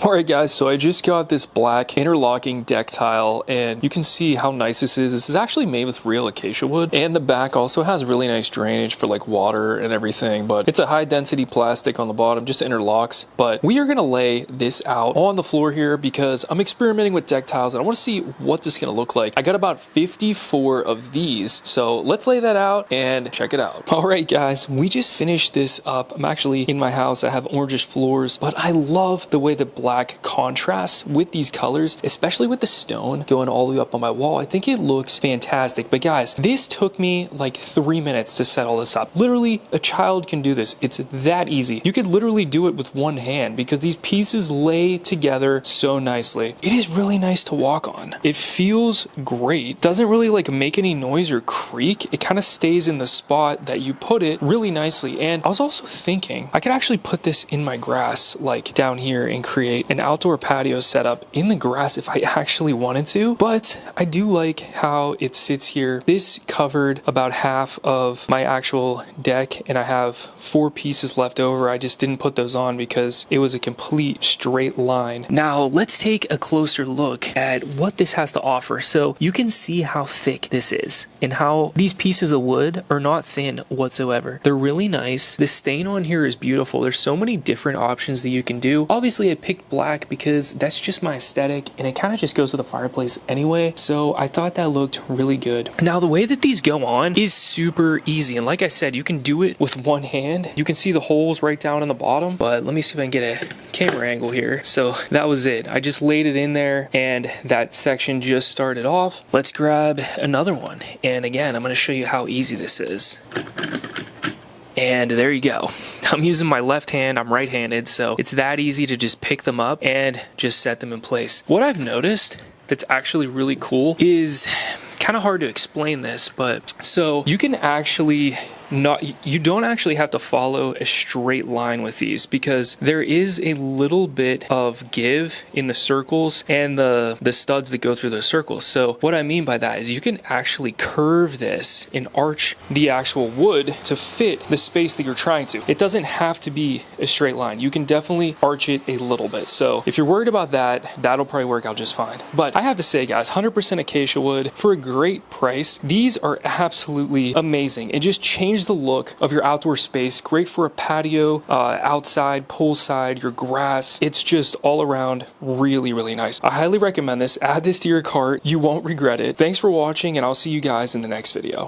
Alright guys, so I just got this black interlocking deck tile and you can see how nice this is. This is actually made with real acacia wood, and the back also has really nice drainage for like water and everything, but it's a high density plastic on the bottom, just interlocks. But we are going to lay this out on the floor here because I'm experimenting with deck tiles and I want to see what this is going to look like. I got about 54 of these, so let's lay that out and check it out. Alright guys, we just finished this up. I'm actually in my house. I have orangish floors, but I love the way the black contrasts with these colors, especially with the stone going all the way up on my wall. I think it looks fantastic. But guys, this took me like 3 minutes to set all this up. Literally, a child can do this. It's that easy. You could literally do it with one hand because these pieces lay together so nicely. It is really nice to walk on. It feels great. Doesn't really like make any noise or creak. It kind of stays in the spot that you put it really nicely. And I was also thinking I could actually put this in my grass, like down here, and create an outdoor patio setup in the grass if I actually wanted to. But I do like how it sits here. This covered about half of my actual deck and I have 4 pieces left over. I just didn't put those on because it was a complete straight line. Now let's take a closer look at what this has to offer. So you can see how thick this is and how these pieces of wood are not thin whatsoever. They're really nice. The stain on here is beautiful. There's so many different options that you can do. Obviously I picked black because that's just my aesthetic and it kind of just goes with the fireplace anyway, so I thought that looked really good. Now the way that these go on is super easy, and like I said, you can do it with one hand. You can see the holes right down in the bottom, but let me see if I can get a camera angle here. So that was it. I just laid it in there and that section just started off. Let's grab another one, and again I'm going to show you how easy this is. And there you go. I'm using my left hand, I'm right-handed, so it's that easy to just pick them up and just set them in place. What I've noticed that's actually really cool is kind of hard to explain this, but so you can actually you don't actually have to follow a straight line with these because there is a little bit of give in the circles and the studs that go through those circles. So what I mean by that is you can actually curve this and arch the actual wood to fit the space that you're trying to. It doesn't have to be a straight line. You can definitely arch it a little bit. So if you're worried about that, that'll probably work out just fine. But I have to say guys, 100% acacia wood for a great price. These are absolutely amazing. It just changed the look of your outdoor space. Great for a patio, outside, poolside, your grass. It's just all around really, really nice. I highly recommend this. Add this to your cart. You won't regret it. Thanks for watching, and I'll see you guys in the next video.